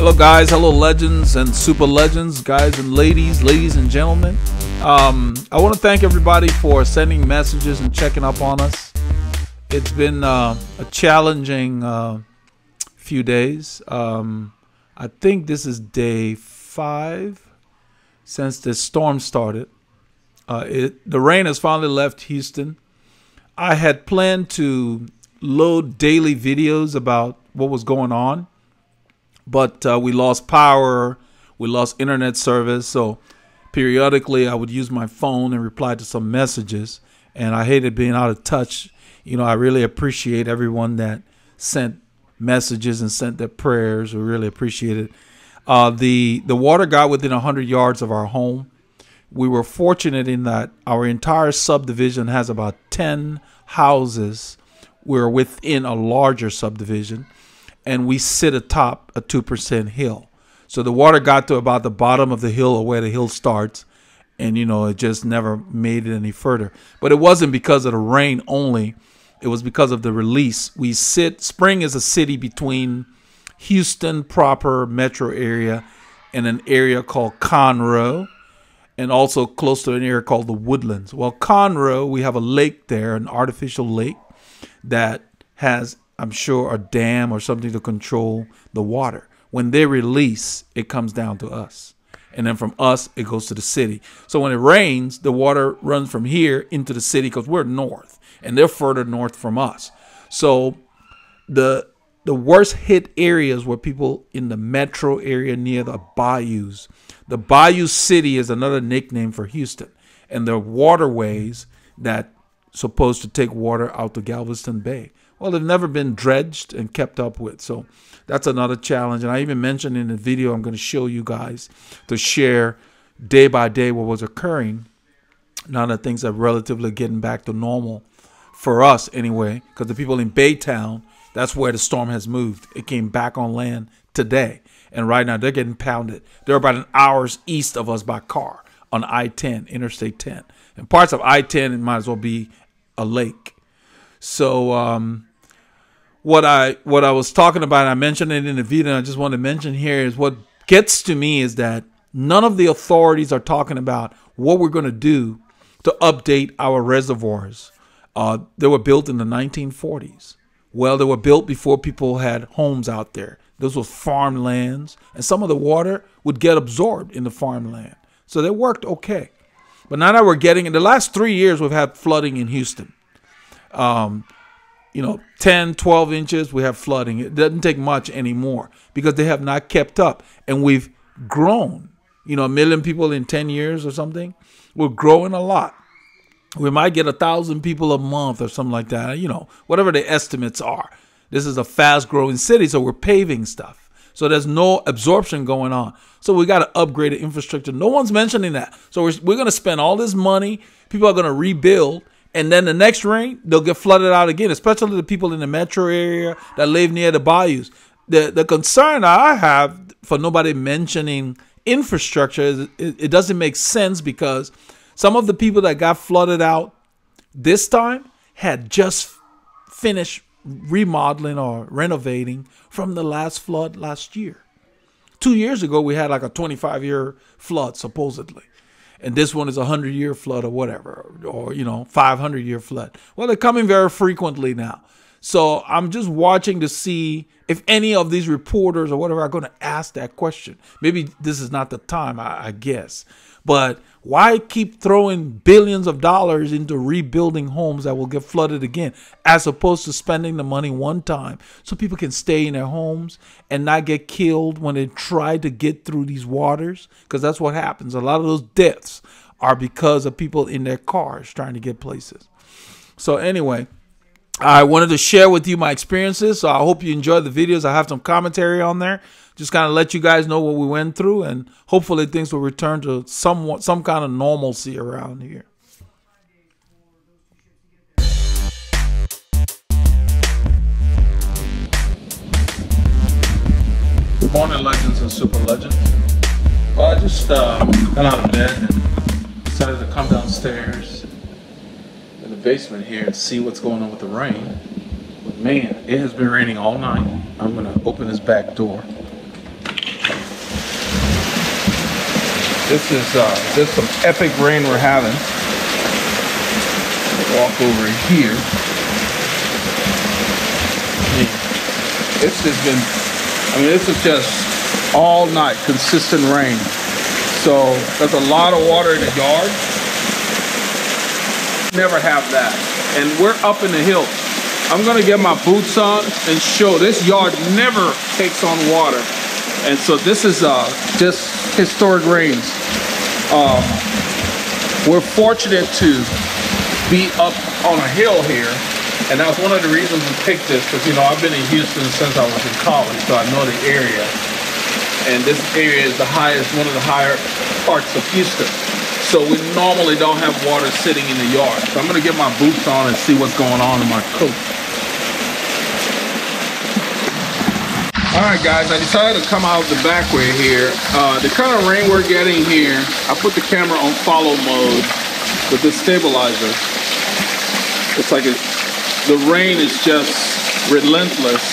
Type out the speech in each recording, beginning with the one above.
Hello guys, hello legends and super legends, guys and ladies and gentlemen. I want to thank everybody for sending messages and checking up on us. It's been a challenging few days. I think this is day 5 since the storm started. The rain has finally left Houston. I had planned to load daily videos about what was going on, but we lost power, we lost internet service, so periodically I would use my phone and reply to some messages, and I hated being out of touch. You know, I really appreciate everyone that sent messages and sent their prayers. We really appreciate it. The water got within 100 yards of our home. We were fortunate in that our entire subdivision has about 10 houses. We're within a larger subdivision, and we sit atop a 2% hill. So the water got to about the bottom of the hill, or where the hill starts, and, you know, it just never made it any further. But it wasn't because of the rain only. It was because of the release. Spring is a city between Houston proper metro area and an area called Conroe, and also close to an area called the Woodlands. Well, Conroe, we have a lake there, an artificial lake that has, I'm sure, a dam or something to control the water. When they release, it comes down to us. And then from us, it goes to the city. So when it rains, the water runs from here into the city because we're north, and they're further north from us. So the worst hit areas were people in the metro area near the bayous. The Bayou City is another nickname for Houston. And the waterways that supposed to take water out to Galveston Bay. Well, they've never been dredged and kept up with. So that's another challenge. And I even mentioned in the video I'm going to show you guys to share day by day what was occurring. Now that things are relatively getting back to normal for us anyway, because the people in Baytown, that's where the storm has moved. It came back on land today. And right now they're getting pounded. They're about an hour's east of us by car on I-10, Interstate 10. And parts of I-10, it might as well be a lake. So what I was talking about, I mentioned it in the video, and I just want to mention here, is what gets to me is that none of the authorities are talking about what we're going to do to update our reservoirs. They were built in the 1940s. Well, they were built before people had homes out there. Those were farmlands, and some of the water would get absorbed in the farmland. So they worked okay. But now that we're getting, in the last 3 years, we've had flooding in Houston. You know, 10, 12 inches, we have flooding. It doesn't take much anymore because they have not kept up. And we've grown, you know, 1 million people in 10 years or something. We're growing a lot. We might get 1,000 people a month or something like that, you know, whatever the estimates are. This is a fast growing city, so we're paving stuff. So there's no absorption going on. So we got to upgrade the infrastructure. No one's mentioning that. So we're going to spend all this money. People are going to rebuild. And then the next rain, they'll get flooded out again, especially the people in the metro area that live near the bayous. The concern I have for nobody mentioning infrastructure is it doesn't make sense, because some of the people that got flooded out this time had just finished remodeling or renovating from the last flood last year. 2 years ago, we had like a 25-year flood, supposedly. And this one is a 100-year flood or whatever, or, you know, 500-year flood. Well, they're coming very frequently now. So I'm just watching to see if any of these reporters or whatever are going to ask that question. Maybe this is not the time, I guess. But why keep throwing billions of dollars into rebuilding homes that will get flooded again, as opposed to spending the money one time so people can stay in their homes and not get killed when they try to get through these waters? Because that's what happens. A lot of those deaths are because of people in their cars trying to get places. So anyway, I wanted to share with you my experiences. So I hope you enjoyed the videos. I have some commentary on there. Just kind of let you guys know what we went through, and hopefully things will return to some kind of normalcy around here. Good morning, legends and super legends. Well, I just got out of bed and decided to come downstairs in the basement here and see what's going on with the rain. But man, it has been raining all night. I'm gonna open this back door. This is just some epic rain we're having. Walk over here. This has been, I mean, this is just all night consistent rain. So there's a lot of water in the yard. Never have that. And we're up in the hills. I'm gonna get my boots on and show this yard never takes on water. And so this is just historic rains. We're fortunate to be up on a hill here. And that was one of the reasons we picked this, because, you know, I've been in Houston since I was in college, so I know the area. And this area is the highest, one of the higher parts of Houston. So we normally don't have water sitting in the yard. So I'm gonna get my boots on and see what's going on in my coat. All right, guys, I decided to come out the back way here. The kind of rain we're getting here, I put the camera on follow mode with this stabilizer. It's like the rain is just relentless.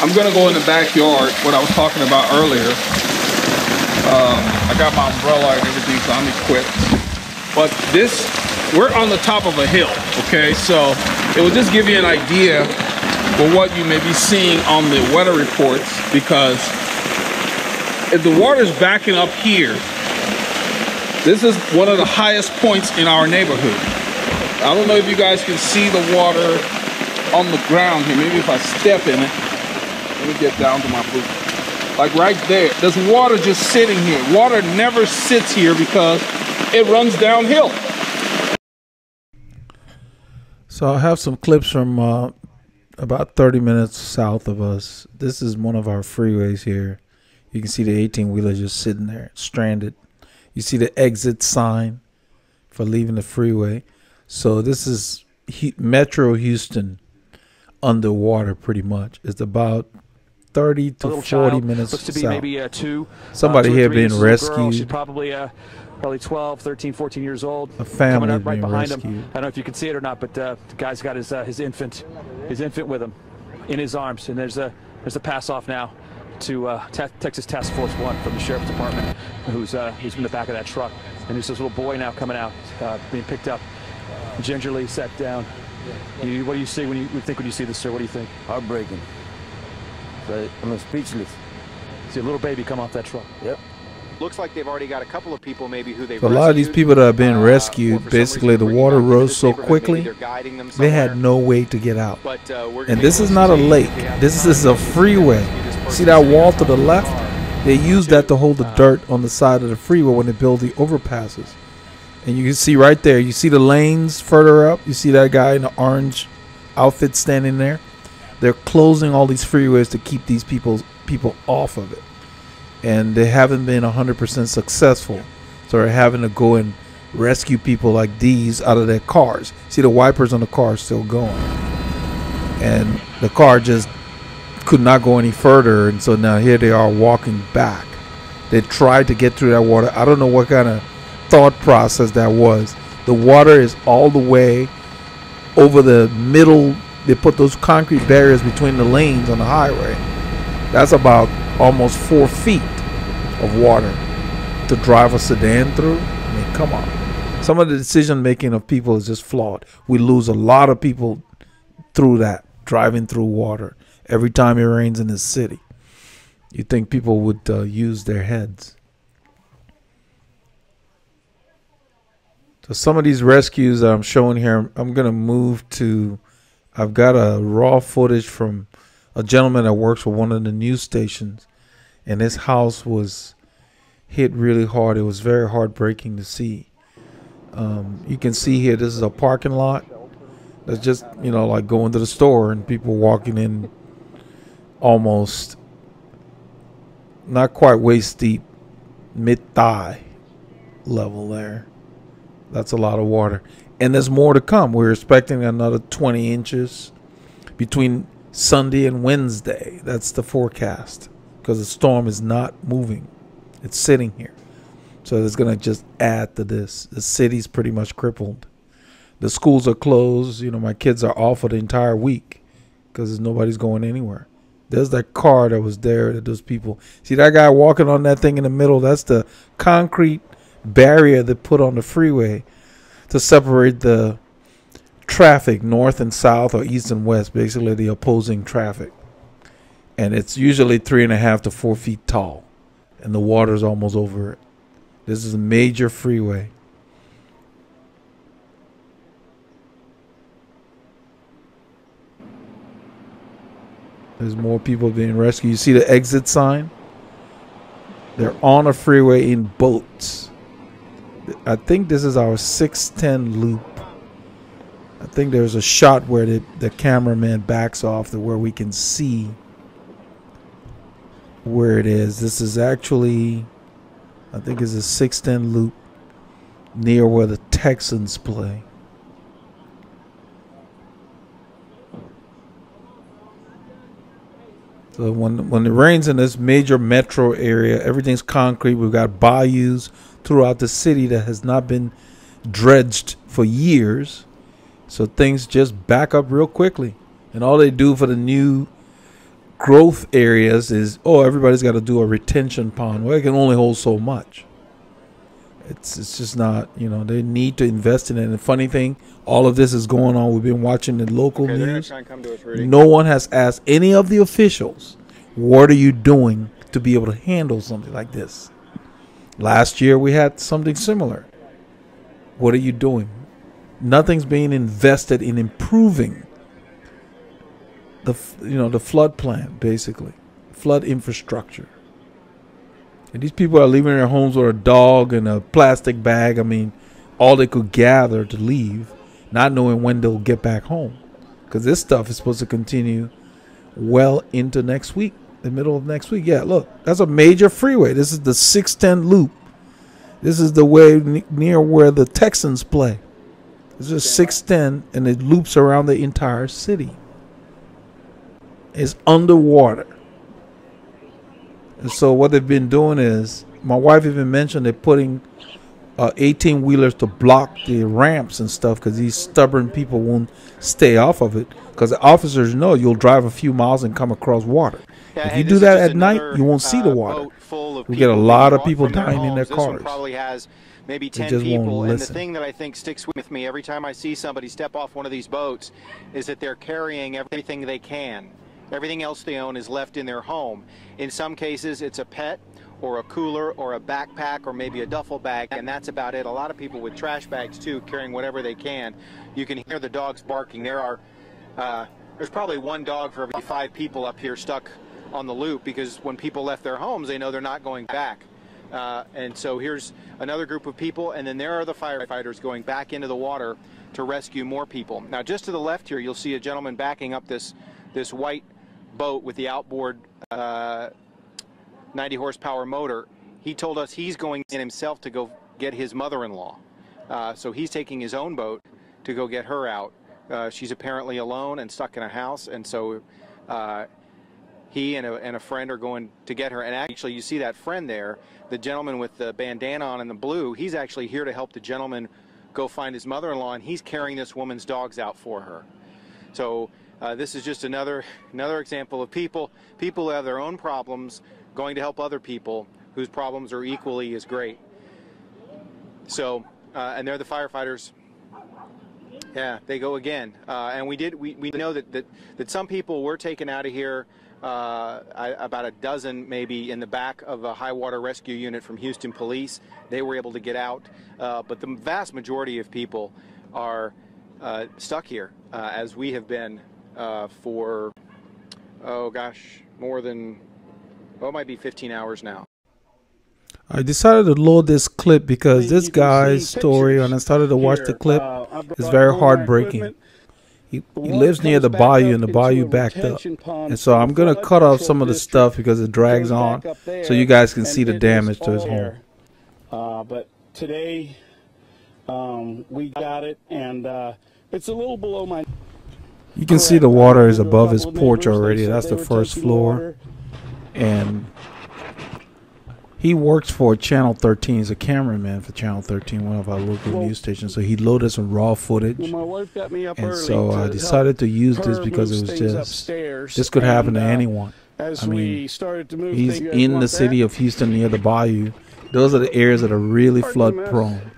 I'm gonna go in the backyard, what I was talking about earlier. I got my umbrella and everything, so I'm equipped. But this, we're on the top of a hill, okay? So it will just give you an idea for what you may be seeing on the weather reports, because if the water's backing up here, this is one of the highest points in our neighborhood. I don't know if you guys can see the water on the ground here. Maybe if I step in it, let me get down to my boots. Like right there, there's water just sitting here. Water never sits here because it runs downhill. So I have some clips from about 30 minutes south of us. This is one of our freeways here. You can see the 18-wheeler just sitting there, stranded. You see the exit sign for leaving the freeway. So this is Metro Houston underwater pretty much. It's about 30 to 40 minutes looks to be south. Maybe Somebody here being rescued. She's probably 12, 13, 14 years old. A family coming up right being behind rescued. him. I don't know if you can see it or not, but the guy's got his infant with him in his arms, and there's a pass off now to Texas Task Force 1 from the Sheriff's Department, who's in the back of that truck, and there's this little boy now coming out, being picked up, gingerly sat down. What do you see when you see this, sir? What do you think? Heartbreaking. I'm speechless. See a little baby come off that truck. Yep. Looks like they've already got a couple of people maybe who they've So a lot of these people that are being rescued, basically the water rose so quickly, they had no way to get out. And this is not a lake. This is a freeway. See that wall to the left? They use that to hold the dirt on the side of the freeway when they build the overpasses. And you can see right there, you see the lanes further up. You see that guy in the orange outfit standing there. They're closing all these freeways to keep these people off of it. And they haven't been 100% successful. So they're having to go and rescue people like these out of their cars. See, the wipers on the car are still going. And the car just could not go any further. And so now here they are walking back. They tried to get through that water. I don't know what kind of thought process that was. The water is all the way over the middle. They put those concrete barriers between the lanes on the highway. That's about almost 4 feet of water to drive a sedan through. I mean, come on. Some of the decision making of people is just flawed. We lose a lot of people through that, driving through water every time it rains in this city. You think people would use their heads. So some of these rescues that I'm showing here, I'm going to move to, I've got a raw footage from a gentleman that works for one of the news stations, and his house was hit really hard. It was very heartbreaking to see. You can see here, this is a parking lot that's just, you know, like going to the store and people walking in almost not quite waist deep, mid-thigh level there. That's a lot of water. And there's more to come. We're expecting another 20 inches between Sunday and Wednesday. That's the forecast, because the storm is not moving. It's sitting here. So it's going to just add to this. The city's pretty much crippled. The schools are closed. You know, my kids are off for the entire week because nobody's going anywhere. There's that car that was there, that those people. See that guy walking on that thing in the middle? That's the concrete barrier they put on the freeway to separate the traffic north and south or east and west, basically the opposing traffic. And it's usually 3.5 to 4 feet tall, and the water's almost over it. This is a major freeway. There's more people being rescued. You see the exit sign? They're on a freeway in boats. I think this is our 610 loop. I think there's a shot where the cameraman backs off to where we can see where it is. This is actually, I think it's a 610 loop near where the Texans play. So when it rains in this major metro area, everything's concrete. We've got bayous throughout the city that has not been dredged for years. So things just back up real quickly. And all they do for the new growth areas is, oh, everybody's got to do a retention pond. Well, it can only hold so much. It's just not, they need to invest in it. And the funny thing, all of this is going on. We've been watching the local news. No one has asked any of the officials, what are you doing to be able to handle something like this? Last year we had something similar. What are you doing? Nothing's being invested in improving the flood plan, basically, flood infrastructure. And these people are leaving their homes with a dog and a plastic bag. I mean, all they could gather to leave, not knowing when they'll get back home, because this stuff is supposed to continue well into next week, the middle of next week. Yeah, look, that's a major freeway. This is the 610 loop. This is the way near where the Texans play. This is 610, and it loops around the entire city. It's underwater. And so what they've been doing is, my wife even mentioned they're putting 18-wheelers to block the ramps and stuff because these stubborn people won't stay off of it, because the officers know you'll drive a few miles and come across water. Yeah, if you do that at night, you won't see the water. We get a lot of people dying in their cars. This one probably has maybe 10 people. And the thing that I think sticks with me every time I see somebody step off one of these boats is that they're carrying everything they can. Everything else they own is left in their home. In some cases, it's a pet or a cooler or a backpack or maybe a duffel bag, and that's about it. A lot of people with trash bags, too, carrying whatever they can. You can hear the dogs barking. There's probably one dog for every 5 people up here stuck on the loop, because when people left their homes, they know they're not going back. And so here's another group of people, and then there are the firefighters going back into the water to rescue more people. Now, just to the left here, you'll see a gentleman backing up this white boat with the outboard 90 horsepower motor. He told us he's going in himself to go get his mother-in-law. So he's taking his own boat to go get her out. She's apparently alone and stuck in a house, and so he and a friend are going to get her. And actually, you see that friend there, the gentleman with the bandana on in the blue, he's actually here to help the gentleman go find his mother-in-law, and he's carrying this woman's dogs out for her. So this is just another example of people who have their own problems going to help other people whose problems are equally as great. So, and they're the firefighters. Yeah, they go again. And we know that some people were taken out of here, about a dozen maybe, in the back of a high water rescue unit from Houston Police. They were able to get out. But the vast majority of people are stuck here, as we have been for, oh gosh, more than, it might be 15 hours now. I decided to load this clip because this guy's story, when I started to watch the clip, is very heartbreaking. He lives near the bayou, and the bayou backed up. And so I'm going to cut off some of the stuff because it drags on, so you guys can see the damage to his home. But today we got it, and it's a little below my... You can see the water is above his porch already. That's the first floor. And he works for Channel 13. He's a cameraman for Channel 13, one of our local news stations. So he loaded some raw footage. And so I decided to use this because it was just, this could happen to anyone. I mean, he's in the city of Houston near the bayou. Those are the areas that are really flood prone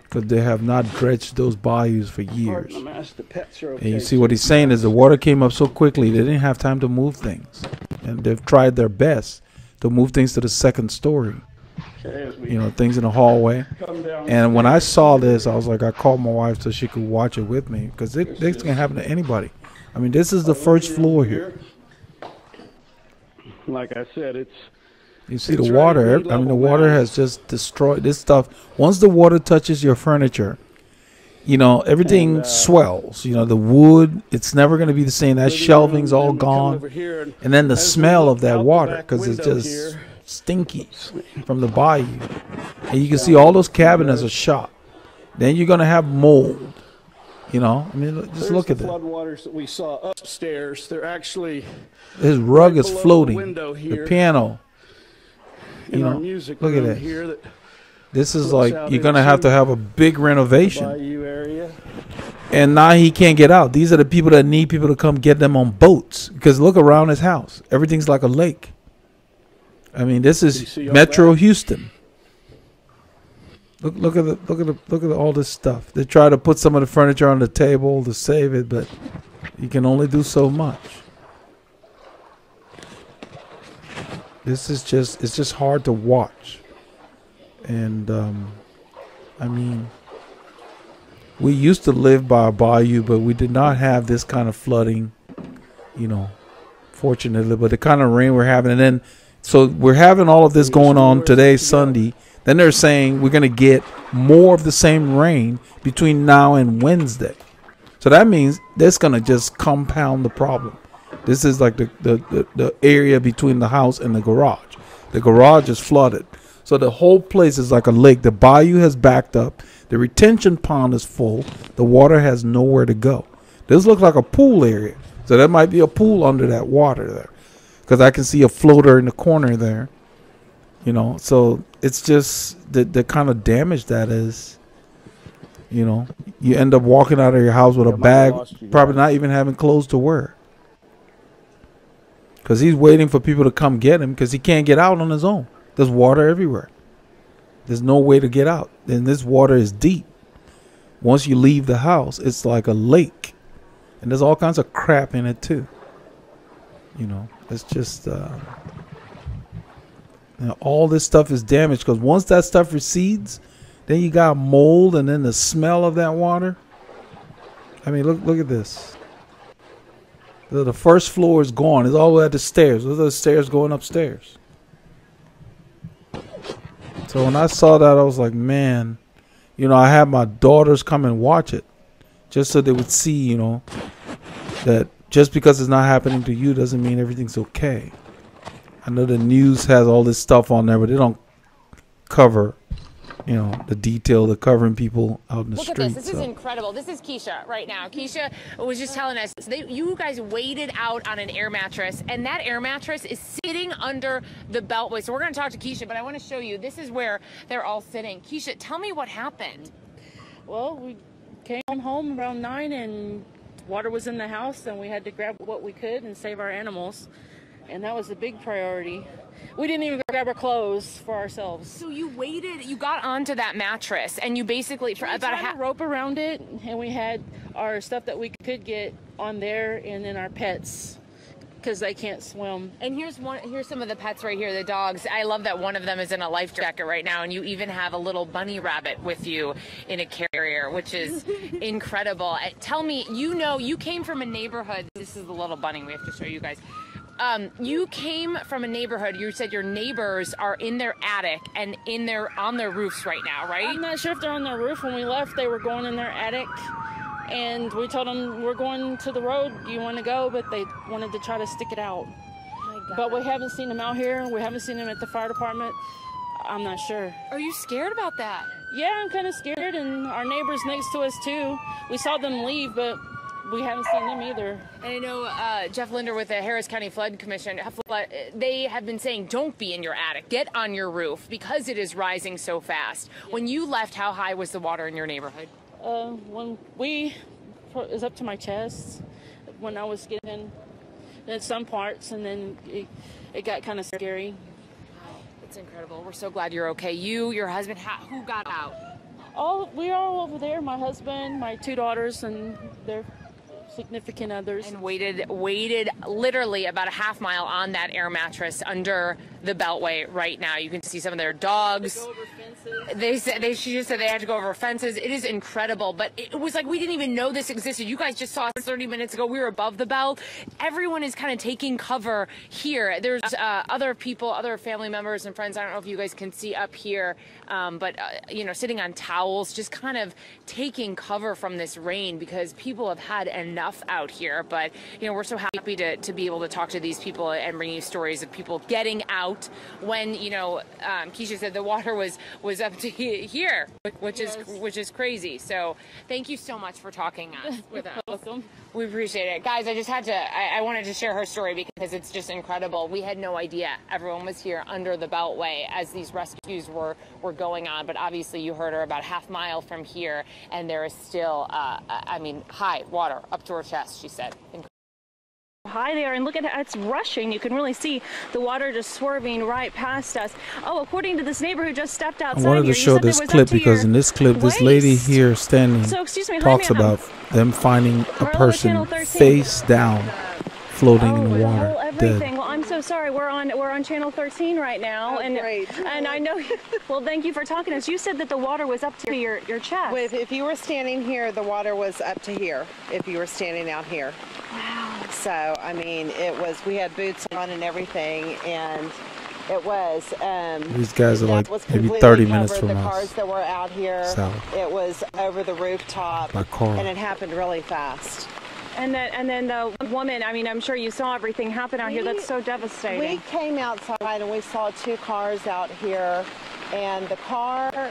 because they have not dredged those bayous for years. And you see what he's saying is the water came up so quickly they didn't have time to move things, and they've tried their best to move things to the second story. You know, things in the hallway. And when I saw this, I was like, I called my wife so she could watch it with me because this can happen to anybody. I mean, this is the first floor here. Like I said, you see the water. I mean, the water has just destroyed this stuff. Once the water touches your furniture, you know, everything swells. You know, the wood, it's never going to be the same. That shelving's all gone. And then the smell of that water because it's just stinky from the bayou. And you can see all those cabinets are shot. Then you're going to have mold. You know, I mean, just look at that. Floodwaters that we saw upstairs. They're actually his rug is floating. The piano. You know, look at that. This is like you're gonna have to have a big renovation. And now he can't get out. These are the people that need people to come get them on boats because look around his house. Everything's like a lake. I mean, this is Metro Houston. Look at all this stuff. They try to put some of the furniture on the table to save it, but you can only do so much. This is it's just hard to watch. And I mean, we used to live by a bayou, but we did not have this kind of flooding, you know, fortunately. But the kind of rain we're having, and then so we're having all of this going on today, Sunday. Then they're saying we're going to get more of the same rain between now and Wednesday. So that means that's going to just compound the problem. This is like the area between the house and the garage. The garage is flooded. So the whole place is like a lake. The bayou has backed up. The retention pond is full. The water has nowhere to go. This looks like a pool area. So there might be a pool under that water there. Because I can see a floater in the corner there. You know, so it's just the kind of damage that is, you know, you end up walking out of your house with a bag, probably not even having clothes to wear. Because he's waiting for people to come get him because he can't get out on his own. There's water everywhere. There's no way to get out. And this water is deep. Once you leave the house, it's like a lake. And there's all kinds of crap in it too. You know, it's just... Now, all this stuff is damaged because once that stuff recedes, then you got mold and then the smell of that water. I mean, look at this. The first floor is gone. It's all the way at the stairs. Those are the stairs going upstairs. So when I saw that, I was like, man, you know, I had my daughters come and watch it just so they would see, you know, that just because it's not happening to you doesn't mean everything's okay. I know the news has all this stuff on there, but they don't cover, you know, the detail. They're covering people out in the street. Look at this. This is incredible. This is Keisha right now. Keisha was just telling us, you guys waited out on an air mattress, and that air mattress is sitting under the beltway. So we're going to talk to Keisha, but I want to show you. This is where they're all sitting. Keisha, tell me what happened. Well, we came home around 9, and water was in the house, and we had to grab what we could and save our animals. And that was the big priority. We didn't even grab our clothes for ourselves. So you waited, you got onto that mattress, and you basically, for about a rope around it, and we had our stuff that we could get on there, and then our pets, because they can't swim. And here's some of the pets right here, the dogs. I love that one of them is in a life jacket right now, and you even have a little bunny rabbit with you in a carrier, which is incredible. Tell me, you came from a neighborhood. This is the little bunny we have to show you guys. You came from a neighborhood. You said your neighbors are in their attic and on their roofs right now, right? I'm not sure if they're on their roof. When we left, they were going in their attic, and we told them we're going to the road. Do you want to go? But they wanted to try to stick it out. Oh my God. But we haven't seen them out here. We haven't seen them at the fire department. I'm not sure. Are you scared about that? Yeah, I'm kind of scared, and our neighbors next to us too. We saw them leave, but we haven't seen them either. And I know Jeff Linder with the Harris County Flood Commission, they have been saying don't be in your attic, get on your roof because it is rising so fast. Yeah. When you left, how high was the water in your neighborhood? It was up to my chest when I was getting in some parts, and then it got kind of scary. That's incredible. We're so glad you're okay. You, your husband, who got out? We are all over there. My husband, my 2 daughters, and their significant others. And waited literally about a half mile on that air mattress under the Beltway right now. You can see some of their dogs. Go over fences. She just said they had to go over fences. It is incredible, but it was like we didn't even know this existed. You guys just saw us 30 minutes ago. We were above the belt. Everyone is kind of taking cover here. There's other people, other family members and friends. I don't know if you guys can see up here, but you know, sitting on towels, just kind of taking cover from this rain because people have had enough out here. But you know, we're so happy to be able to talk to these people and bring you stories of people getting out when, you know, Keisha said the water was up to here, which is crazy. So thank you so much for talking with us. Welcome. We appreciate it. Guys, I just had to, I wanted to share her story because it's just incredible. We had no idea everyone was here under the Beltway as these rescues were going on. But obviously you heard her about a half mile from here, and there is still, I mean, high water up to her chest, she said. High there, and look at it's rushing. You can really see the water just swerving right past us. Oh, according to this neighbor who just stepped outside, I wanted to show this clip because in this clip, this lady here standing talks about them finding a person face down, floating in the water, dead. Well, I'm so sorry. We're on channel 13 right now, and I know. Well, thank you for talking to us. You said that the water was up to your chest. If you were standing here, the water was up to here. If you were standing out here. Wow. So I mean, we had boots on and everything, and it was. These guys are like maybe 30 minutes from the us. cars that were out here. South. It was over the rooftop, by car. and it happened really fast. And then the woman, I mean, I'm sure you saw everything happen out here. That's so devastating. We came outside and we saw 2 cars out here, and the car,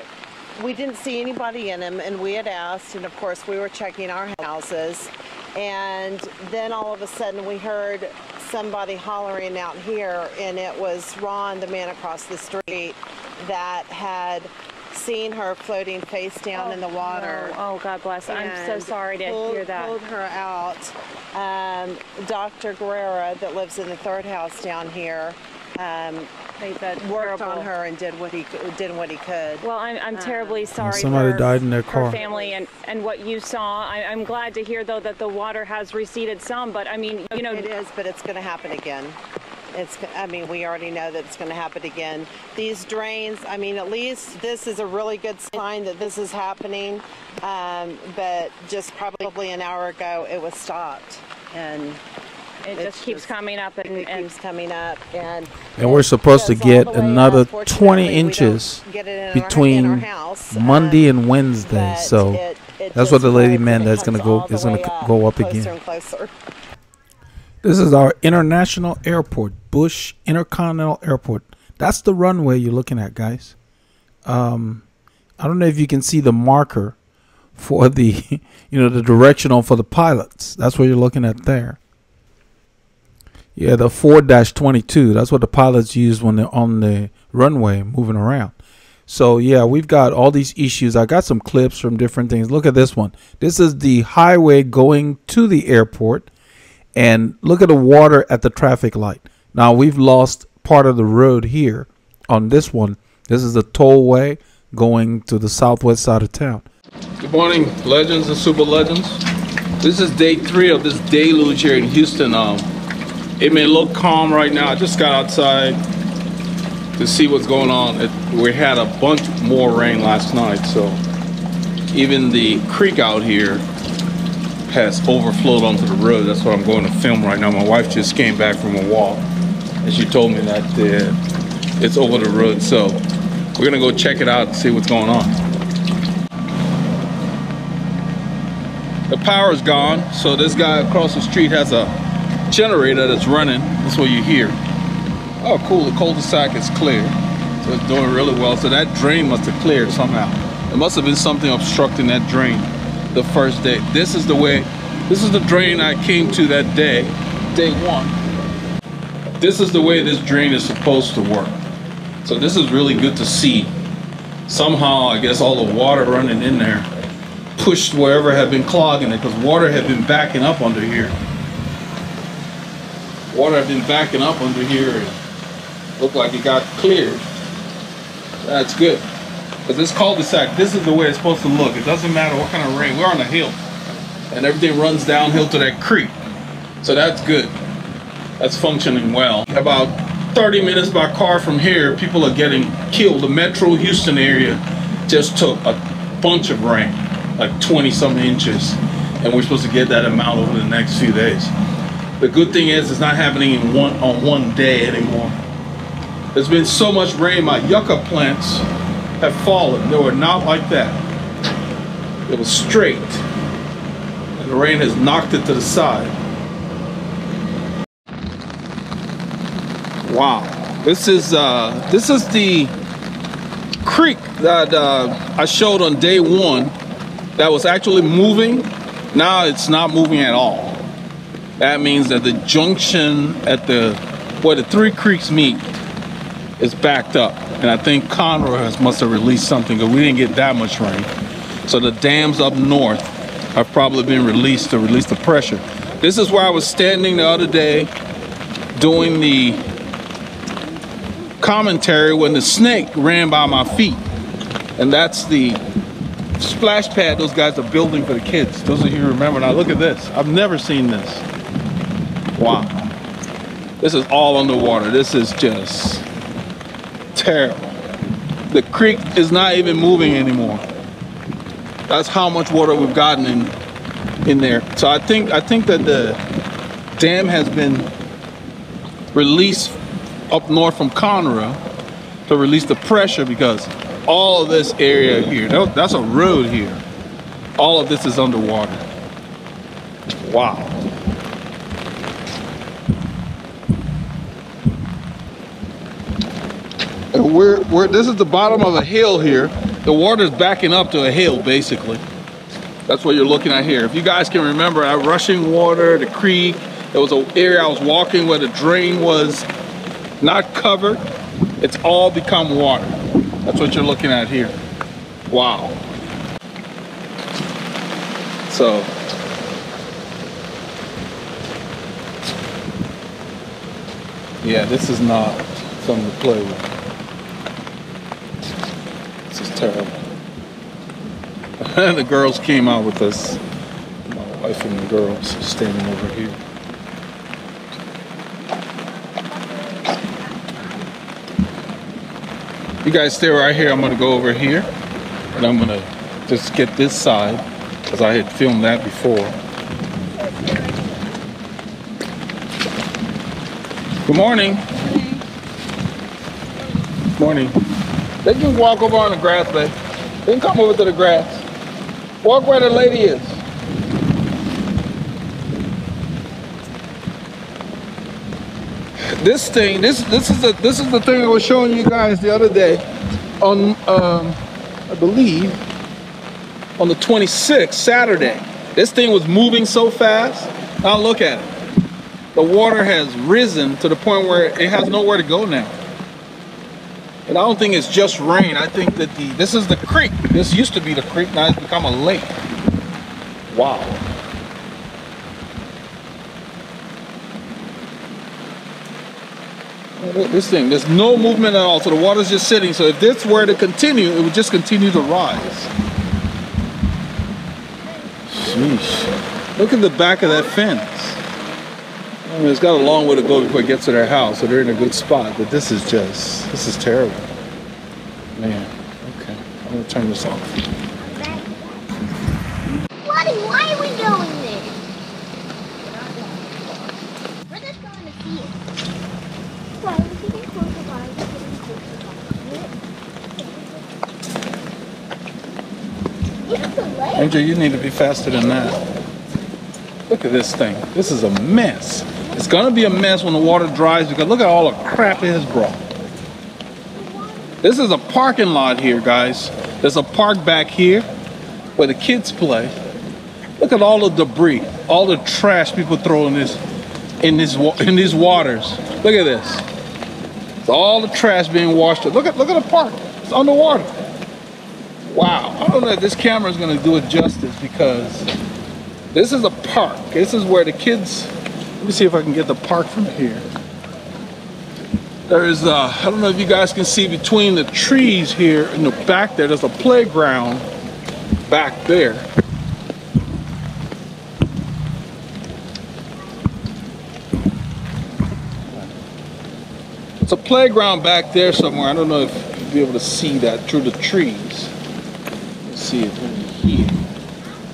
we didn't see anybody in them, and we had asked, and of course we were checking our houses, and then all of a sudden we heard somebody hollering out here, and it was Ron, the man across the street, that had seen her floating face down in the water. No. Oh, God bless her. I'm so sorry to hear that. Pulled her out. Dr. Guerrera, that lives in the 3rd house down here, worked on her and did what he could. Well, I'm terribly sorry. Somebody died in their car. Her family and what you saw. I'm glad to hear though that the water has receded some, but I mean, you know, it is, but it's going to happen again. I mean, we already know that it's going to happen again. These drains, I mean, at least this is a really good sign that this is happening. But just probably an hour ago, it was stopped, and it just keeps coming up and keeps coming up. And we're supposed to get another 20 inches between Monday and Wednesday. So that's what the lady meant. That's going to go up again. This is our international airport, Bush Intercontinental Airport. That's the runway you're looking at, guys. I don't know if you can see the marker for the, the directional for the pilots. That's what you're looking at there. Yeah, the 4-22. That's what the pilots use when they're on the runway moving around. So, yeah, we've got all these issues. I got some clips from different things. Look at this one. This is the highway going to the airport. And look at the water at the traffic light. Now, we've lost part of the road here on this one. This is the tollway going to the southwest side of town. Good morning, legends and super legends. This is day 3 of this deluge here in Houston. It may look calm right now. I just got outside to see what's going on. We had a bunch more rain last night, so even the creek out here has overflowed onto the road. That's what I'm going to film right now. My wife just came back from a walk, and she told me that it's over the road. So we're gonna go check it out and see what's going on. The power's gone, so this guy across the street has a generator that's running. That's what you hear. Oh, cool. The cul-de-sac is clear, so it's doing really well. So that drain must have cleared somehow. There must have been something obstructing that drain the first day. This is the drain I came to that day 1. This is the way this drain is supposed to work. So this is really good to see. Somehow, I guess all the water running in there pushed wherever had been clogging it, because water had been backing up under here. Water had been backing up under here and looked like it got cleared. That's good. But this cul-de-sac, this is the way it's supposed to look. It doesn't matter what kind of rain. We're on a hill. And everything runs downhill to that creek. So that's good. That's functioning well. About 30 minutes by car from here, people are getting killed. The Metro Houston area just took a bunch of rain, like 20-something inches. And we're supposed to get that amount over the next few days. The good thing is it's not happening on one day anymore. There's been so much rain, my yucca plants have fallen. They were not like that. It was straight. And the rain has knocked it to the side. Wow. This is the creek that I showed on day one that was actually moving. Now it's not moving at all. That means that the junction at where the three creeks meet is backed up. And I think Conroe must have released something because we didn't get that much rain. So the dams up north have probably been released to release the pressure. This is where I was standing the other day doing the commentary when the snake ran by my feet. And that's the splash pad those guys are building for the kids. Those of you who remember. Now look at this. I've never seen this. Wow. This is all underwater. This is just terrible. The creek is not even moving anymore. That's how much water we've gotten in there. So I think that the dam has been released up north from Conroe to release the pressure, because all of this area here, that's a road here. All of this is underwater. Wow. This is the bottom of a hill here. The water's backing up to a hill, basically. That's what you're looking at here. If you guys can remember, rushing water, the creek, there was an area I was walking where the drain was not covered. It's all become water. That's what you're looking at here. Wow. So, yeah, this is not something to play with. This is terrible. And the girls came out with us. My wife and the girls standing over here. You guys stay right here. I'm gonna go over here and I'm gonna just get this side because I had filmed that before. Good morning. Good morning. They can walk over on the grass, babe. They can come over to the grass. Walk where the lady is. This thing, this is the thing I was showing you guys the other day on I believe on the 26th, Saturday. This thing was moving so fast. Now look at it. The water has risen to the point where it has nowhere to go now. And I don't think it's just rain. I think that this is the creek. This used to be the creek, now it's become a lake. Wow. This thing, there's no movement at all, so the water's just sitting. So if this were to continue, it would just continue to rise. Sheesh. Look at the back of that fence. I mean, it's got a long way to go before it gets to their house, so they're in a good spot. But this is terrible. Man, okay, I'm gonna turn this off. Why are we doing this? We're just going to see it. So, we're getting closer by, It's the lake. Angel, you need to be faster than that. Look at this thing. This is a mess. It's gonna be a mess when the water dries because look at all the crap it has brought. This is a parking lot here, guys. There's a park back here where the kids play. Look at all the debris, all the trash people throw in these waters. Look at this. It's all the trash being washed up. Look at the park. It's underwater. Wow. I don't know if this camera is going to do it justice because this is a park. This is where the kids. Let me see if I can get the park from here. There is, I don't know if you guys can see between the trees here in the back there, there's a playground back there. It's a playground back there somewhere. I don't know if you'll be able to see that through the trees. Let's see it over here.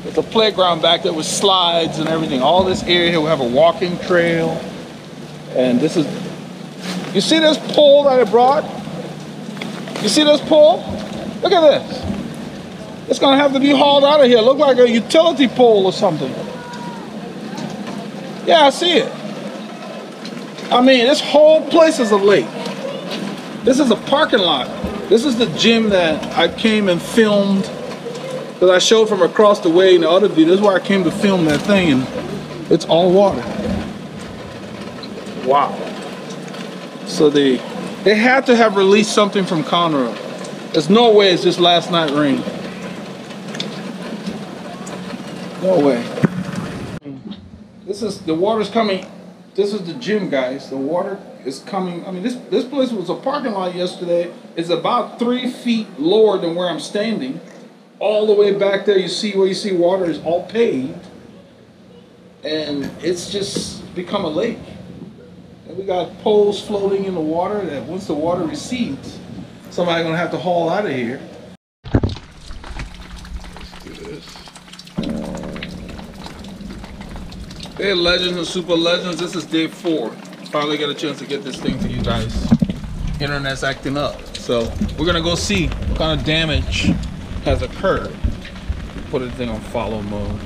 It's a playground back there with slides and everything. All this area here, we have a walking trail. And this is, you see this pole that I brought? You see this pole? Look at this. It's gonna have to be hauled out of here. Look like a utility pole or something. Yeah, I see it. I mean, this whole place is a lake. This is a parking lot. This is the gym that I came and filmed, because I showed from across the way in the other video. This is where I came to film that thing, and it's all water. Wow. So they had to have released something from Conroe. There's no way it's just last night rain. No way. This is, the water's coming. This is the gym, guys. The water is coming. I mean, this place was a parking lot yesterday. It's about 3 feet lower than where I'm standing. All the way back there, you see where you see water is all paved. And it's just become a lake. And we got poles floating in the water that once the water recedes, somebody's gonna have to haul out of here. Let's do this. Hey, legends and super legends, this is day 4. Finally got a chance to get this thing to you guys. Internet's acting up. So we're gonna go see what kind of damage has occurred. Put the thing on follow mode.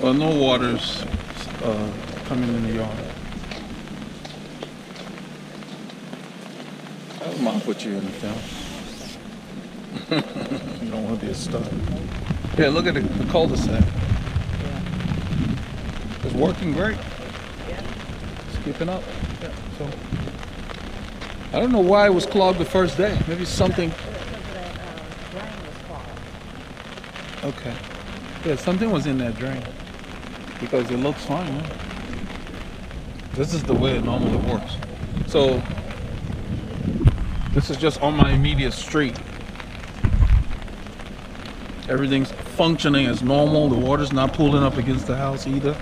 Well, no water's coming in the yard. I might put you in the film. You don't want to be a star. Yeah, look at the cul-de-sac. It's working great. It's keeping up. Yeah, so I don't know why it was clogged the first day. Maybe something. Okay. Yeah, something was in that drain. Because it looks fine, yeah. This is the way it normally works. So this is just on my immediate street. Everything's functioning as normal. The water's not pooling up against the house either.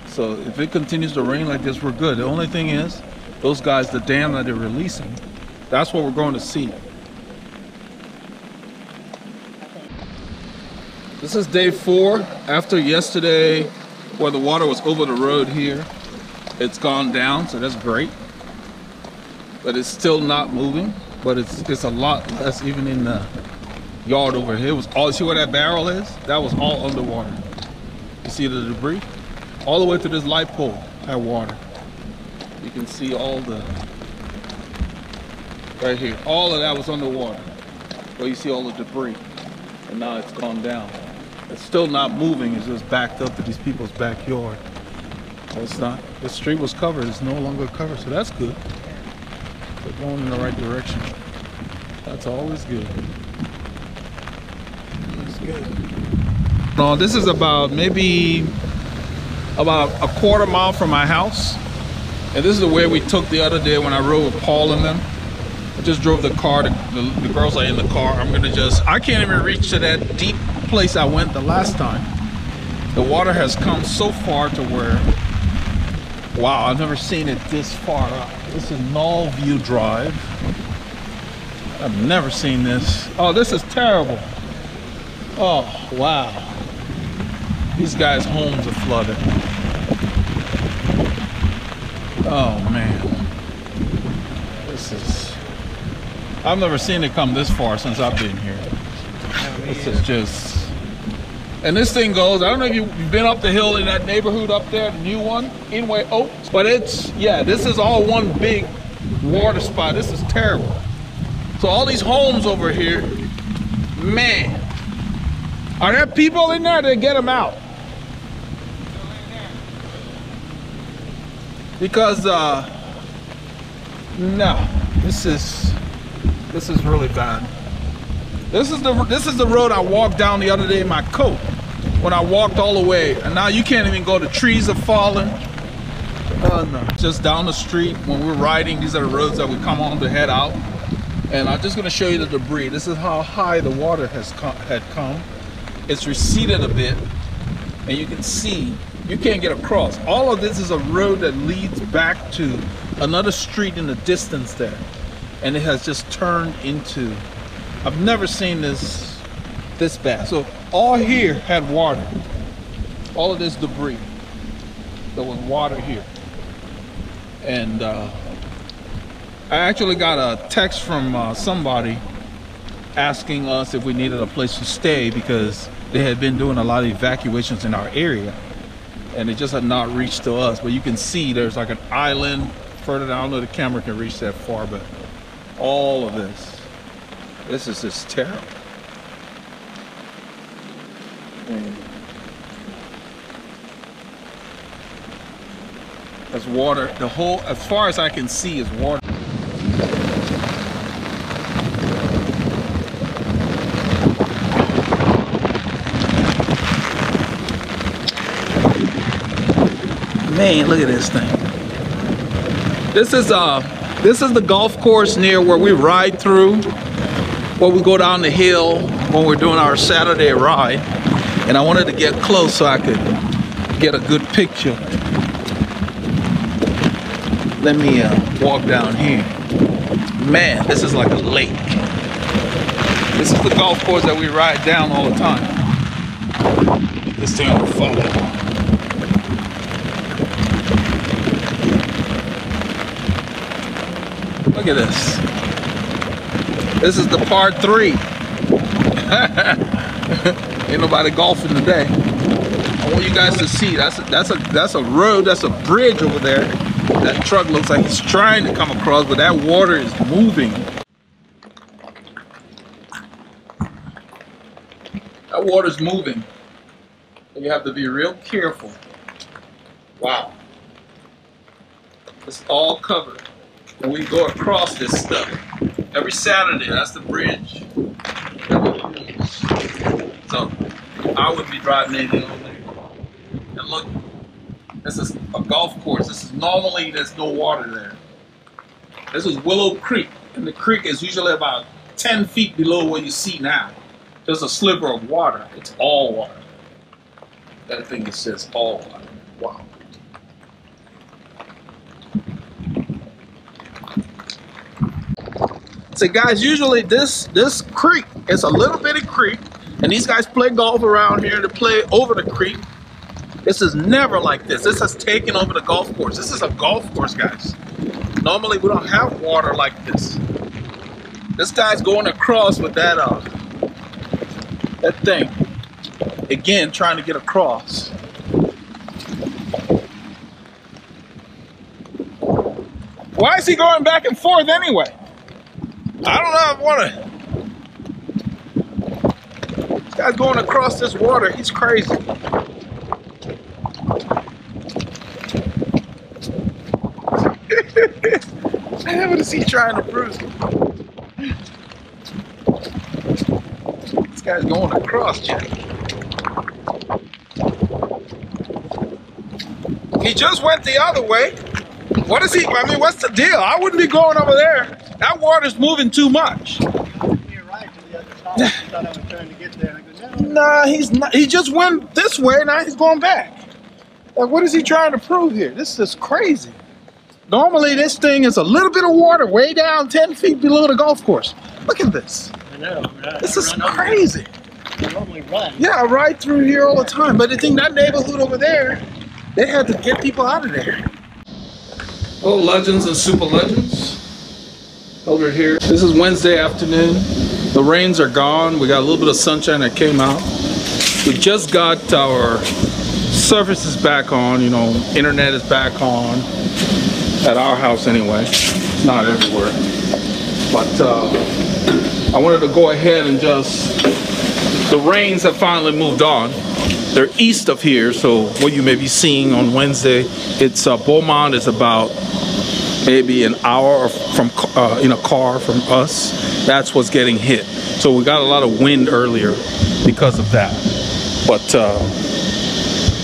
So if it continues to rain like this, we're good. The only thing is, those guys, the dam that they're releasing, that's what we're going to see. This is day 4 after yesterday, where the water was over the road here. It's gone down, so that's great. But it's still not moving. But it's a lot less even in the yard over here. It was all, see where that barrel is? That was all underwater. You see the debris? All the way to this light pole had water. You can see all the, right here, all of that was underwater. Where you see all the debris. And now it's gone down. It's still not moving, it's just backed up to these people's backyard. It's not, the street was covered, it's no longer covered, so that's good. We're going in the right direction. That's always good. That's good. No, this is about maybe about a quarter mile from my house. And this is the way we took the other day when I rode with Paul and them. I just drove the car, the girls are in the car. I'm gonna just, I can't even reach to that deep place I went the last time. The water has come so far to where, wow, I've never seen it this far up. This is Knoll View Drive. I've never seen this. Oh, this is terrible. Oh, wow. These guys' homes are flooded. Oh, man. This is, I've never seen it come this far since I've been here. This is just, and this thing goes, I don't know if you've been up the hill in that neighborhood up there, the new one, Inway Oaks, but it's, yeah, this is all one big water spot. This is terrible. So all these homes over here, man, are there people in there that get them out? Because, no, this is really bad. This is the road I walked down the other day in my coat. when I walked all the way, and now you can't even go. The trees are falling. No. Just down the street when we're riding, these are the roads that we come on to head out. And I'm just going to show you the debris. This is how high the water had come. It's receded a bit, and you can see you can't get across. All of this is a road that leads back to another street in the distance there, and it has just turned into, I've never seen this bad. So all here had water. All of this debris, there was water here. And I actually got a text from somebody asking us if we needed a place to stay, because they had been doing a lot of evacuations in our area and it just had not reached to us. But you can see there's like an island further down. I don't know if the camera can reach that far, but all of this is just terrible. There's water, the whole, as far as I can see, is water. Man, look at this thing. This is the golf course near where we ride through, where we go down the hill when we're doing our Saturday ride. And I wanted to get close so I could get a good picture. Let me walk down here. Man, this is like a lake. This is the golf course that we ride down all the time. This thing will fall. Look at this. This is the par 3. Ain't nobody golfing today. I want you guys to see. That's a road. That's a bridge over there. That truck looks like he's trying to come across, but that water is moving. That water's moving. So you have to be real careful. Wow. It's all covered. And we go across this stuff. Every Saturday, that's the bridge that we use. So I would be driving anything over there. And look. This is a golf course. This is normally, there's no water there. This is Willow Creek, and the creek is usually about 10 feet below what you see now. There's a sliver of water. It's all water. That thing it says all water. Wow. So guys, usually this creek is a little bitty creek, and these guys play golf around here to play over the creek. This is never like this. This has taken over the golf course. This is a golf course, guys. Normally, we don't have water like this. This guy's going across with that thing. Again, trying to get across. Why is he going back and forth anyway? I don't know if I want to. This guy's going across this water. He's crazy. What is he trying to prove? This guy's going across, Jack. He just went the other way. What is he? I mean, what's the deal? I wouldn't be going over there. That water's moving too much. Nah, he's not. He just went this way. Now he's going back. Like, what is he trying to prove here? This is crazy. Normally, this thing is a little bit of water way down 10 feet below the golf course. Look at this. I know. This is crazy. I normally run. Yeah, I ride through here all the time. But the thing, that neighborhood over there, they had to get people out of there. Oh, legends and super legends. Over here. This is Wednesday afternoon. The rains are gone. We got a little bit of sunshine that came out. We just got our services back on, you know, internet is back on. At our house anyway. It's not everywhere. But I wanted to go ahead and just, the rains have finally moved on. They're east of here, so what you may be seeing on Wednesday, it's Beaumont is about maybe an hour from in a car from us. That's what's getting hit. So we got a lot of wind earlier because of that. But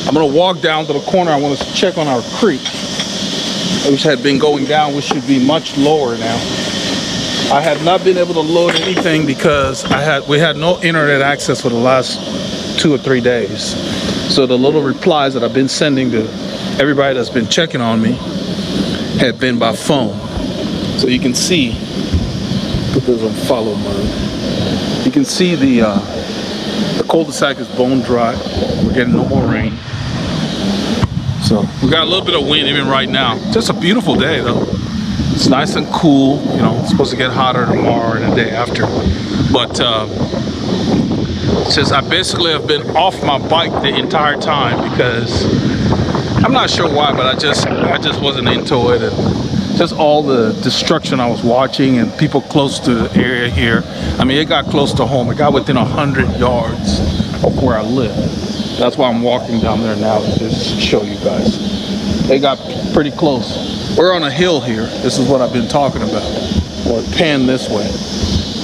I'm gonna walk down to the corner. I want to check on our creek, which had been going down, which should be much lower now. I had not been able to load anything because we had no internet access for the last 2 or 3 days. So the little replies that I've been sending to everybody that's been checking on me had been by phone. So you can see, put this on follow mode. You can see the cul-de-sac is bone dry. We're getting no more rain. So we got a little bit of wind even right now. Just a beautiful day though. It's nice and cool. You know, it's supposed to get hotter tomorrow and the day after. But since I basically have been off my bike the entire time because I'm not sure why, but I just wasn't into it, and just all the destruction I was watching and people close to the area here. I mean, it got close to home. It got within 100 yards of where I live. That's why I'm walking down there now to just show you guys. They got pretty close. We're on a hill here. This is what I've been talking about. Or pan this way.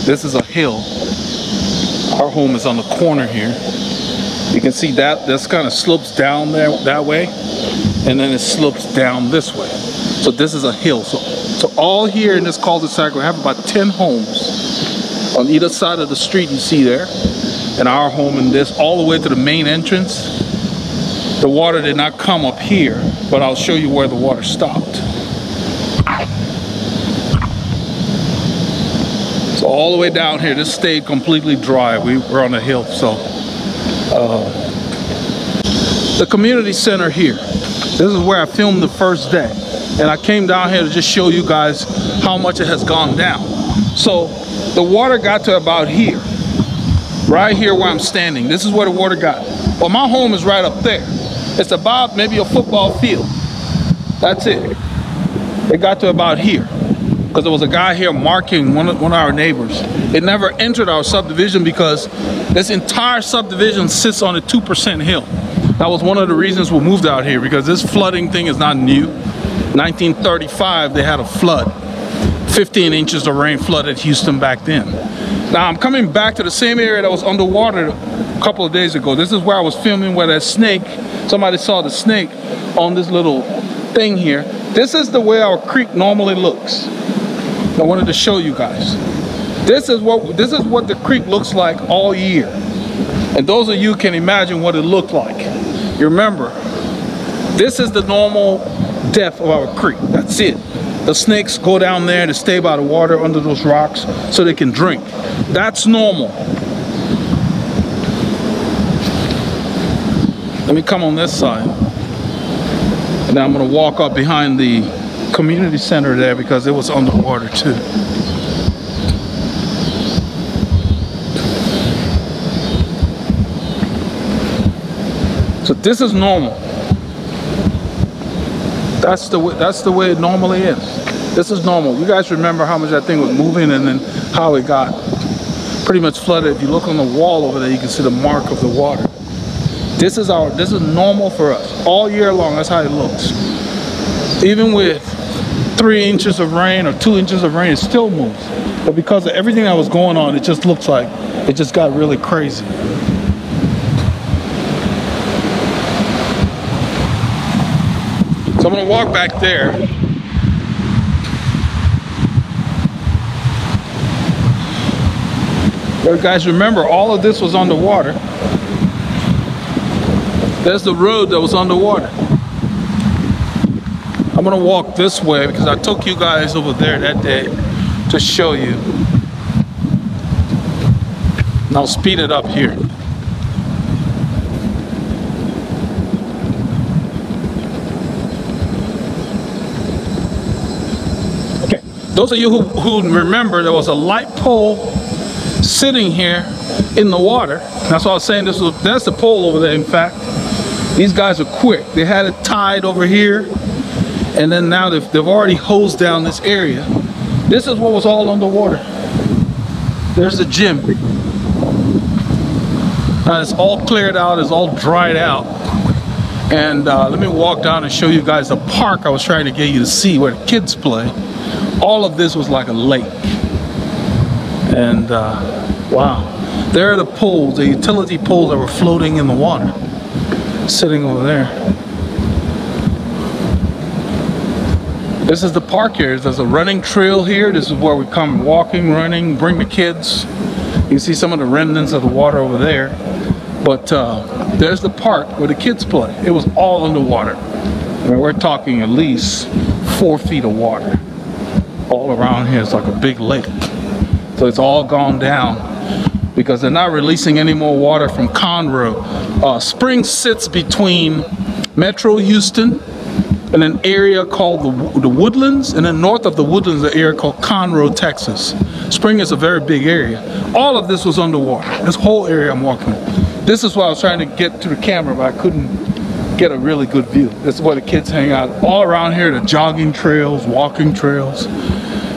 This is a hill. Our home is on the corner here. You can see that this kind of slopes down there that way, and then it slopes down this way. So this is a hill. So all here in this cul-de-sac, we have about 10 homes on either side of the street you see there, and our home in this, all the way to the main entrance. The water did not come up here, but I'll show you where the water stopped. So all the way down here, this stayed completely dry. We were on a hill, so the community center here. This is where I filmed the first day, and I came down here to just show you guys how much it has gone down. So the water got to about here, right here where I'm standing. This is where the water got. Well, my home is right up there. It's about maybe a football field. That's it. It got to about here because there was a guy here marking one of our neighbors. It never entered our subdivision because this entire subdivision sits on a 2% hill. That was one of the reasons we moved out here, because this flooding thing is not new. 1935, they had a flood. 15 inches of rain flooded Houston back then. Now I'm coming back to the same area that was underwater a couple of days ago. This is where I was filming where that snake, somebody saw the snake on this little thing here. This is the way our creek normally looks. I wanted to show you guys. This is what the creek looks like all year. And those of you can imagine what it looked like. You remember, this is the normal depth of our creek. That's it. The snakes go down there to stay by the water under those rocks so they can drink. That's normal. Let me come on this side. And then I'm gonna walk up behind the community center there because it was underwater too. So this is normal. That's the way it normally is. This is normal. You guys remember how much that thing was moving and then how it got pretty much flooded. If you look on the wall over there, you can see the mark of the water. This is normal for us. All year long, that's how it looks. Even with 3 inches of rain or 2 inches of rain, it still moves. But because of everything that was going on, it just looks like it just got really crazy. So I'm gonna walk back there. You guys remember, all of this was underwater. There's the road that was underwater. I'm gonna walk this way because I took you guys over there that day to show you. And I'll speed it up here. Those of you who remember, there was a light pole sitting here in the water. That's why I was saying that's the pole over there, in fact. These guys are quick. They had it tied over here, and then now they've already hosed down this area. This is what was all underwater. There's the gym. Now it's all cleared out, it's all dried out. And let me walk down and show you guys the park I was trying to get you to see where the kids play. All of this was like a lake. And wow. There are the poles, the utility poles that were floating in the water, sitting over there. This is the park here. There's a running trail here. This is where we come walking, running, bring the kids. You can see some of the remnants of the water over there. But there's the park where the kids play. It was all underwater. I mean, we're talking at least 4 feet of water. All around here, it's like a big lake. So it's all gone down because they're not releasing any more water from Conroe. Spring sits between Metro Houston and an area called the Woodlands, and then north of the Woodlands, the area called Conroe, Texas. Spring is a very big area. All of this was underwater. This whole area I'm walking. This is why I was trying to get to the camera, but I couldn't get a really good view. This is where the kids hang out. All around here, the jogging trails, walking trails.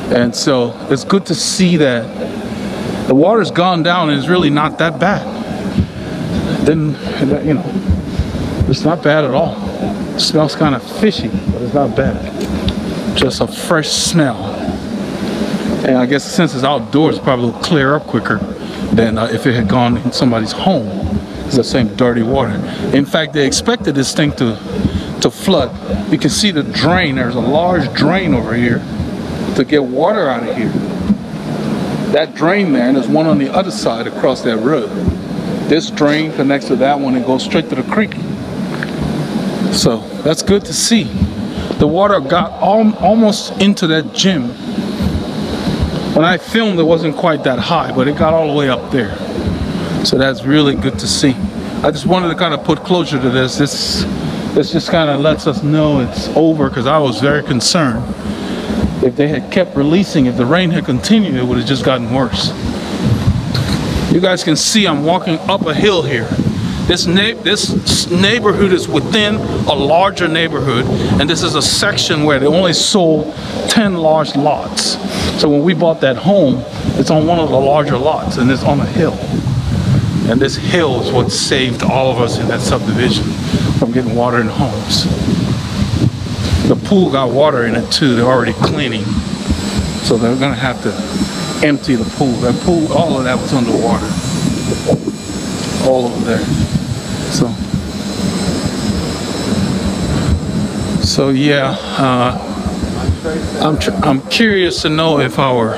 And so it's good to see that the water's gone down and it's really not that bad. Then, you know, it's not bad at all. It smells kind of fishy, but it's not bad. Just a fresh smell. And I guess since it's outdoors, it probably will clear up quicker than if it had gone in somebody's home. It's the same dirty water. In fact, they expected this thing to flood. You can see the drain. There's a large drain over here to get water out of here. That drain there, and there's one on the other side across that road. This drain connects to that one and goes straight to the creek. So that's good to see. The water got almost into that gym. When I filmed, it wasn't quite that high, but it got all the way up there. So that's really good to see. I just wanted to kind of put closure to this. This just kind of lets us know it's over, because I was very concerned. If they had kept releasing, if the rain had continued, it would have just gotten worse. You guys can see I'm walking up a hill here. This neighborhood is within a larger neighborhood, and this is a section where they only sold 10 large lots. So when we bought that home, it's on one of the larger lots, and it's on a hill. And this hill is what saved all of us in that subdivision from getting water in homes. The pool got water in it too. They're already cleaning, so they're gonna have to empty the pool. That pool, all of that was underwater, all over there. So yeah, I'm curious to know if our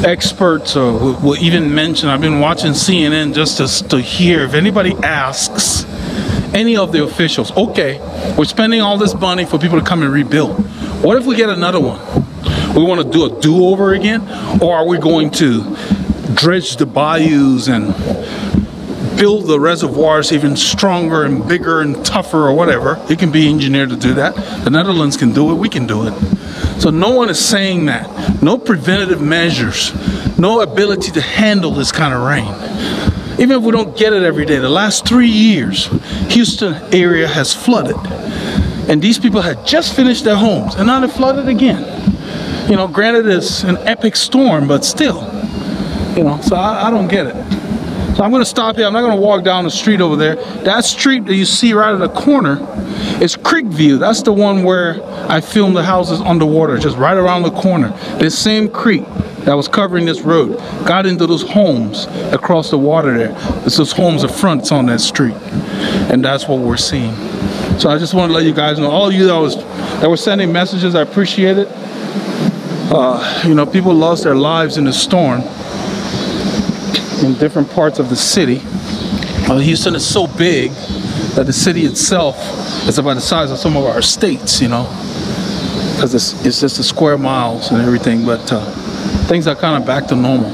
experts will even mention. I've been watching CNN just to hear if anybody asks any of the officials, okay, we're spending all this money for people to come and rebuild. What if we get another one? We want to do a do-over again? Or are we going to dredge the bayous and build the reservoirs even stronger and bigger and tougher or whatever? It can be engineered to do that. The Netherlands can do it, we can do it. So no one is saying that. No preventative measures, no ability to handle this kind of rain. Even if we don't get it every day, the last 3 years, Houston area has flooded. And these people had just finished their homes, and now they're flooded again. You know, granted it's an epic storm, but still, you know, so I don't get it. So I'm gonna stop here. I'm not gonna walk down the street over there. That street that you see right in the corner is Creek View. That's the one where I filmed the houses underwater, just right around the corner. This same creek that was covering this road got into those homes across the water there. It's those homes, the fronts on that street. And that's what we're seeing. So I just want to let you guys know, all of you that were sending messages, I appreciate it. You know, people lost their lives in the storm in different parts of the city. Houston is so big that the city itself is about the size of some of our states, you know, because it's just the square miles and everything, but things are kind of back to normal.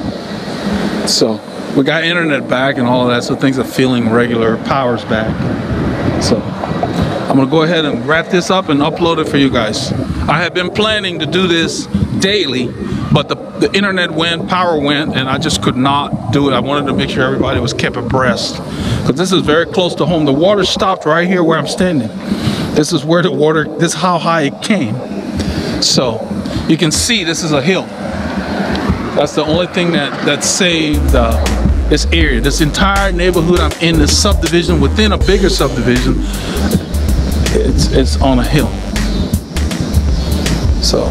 So we got internet back and all of that, so things are feeling regular, power's back. So I'm gonna go ahead and wrap this up and upload it for you guys. I have been planning to do this daily, but the internet went, power went, and I just could not do it. I wanted to make sure everybody was kept abreast, because this is very close to home. The water stopped right here where I'm standing. This is where the water, this is how high it came. So you can see this is a hill. That's the only thing that saved this area. This entire neighborhood I'm in, this subdivision within a bigger subdivision, it's on a hill. So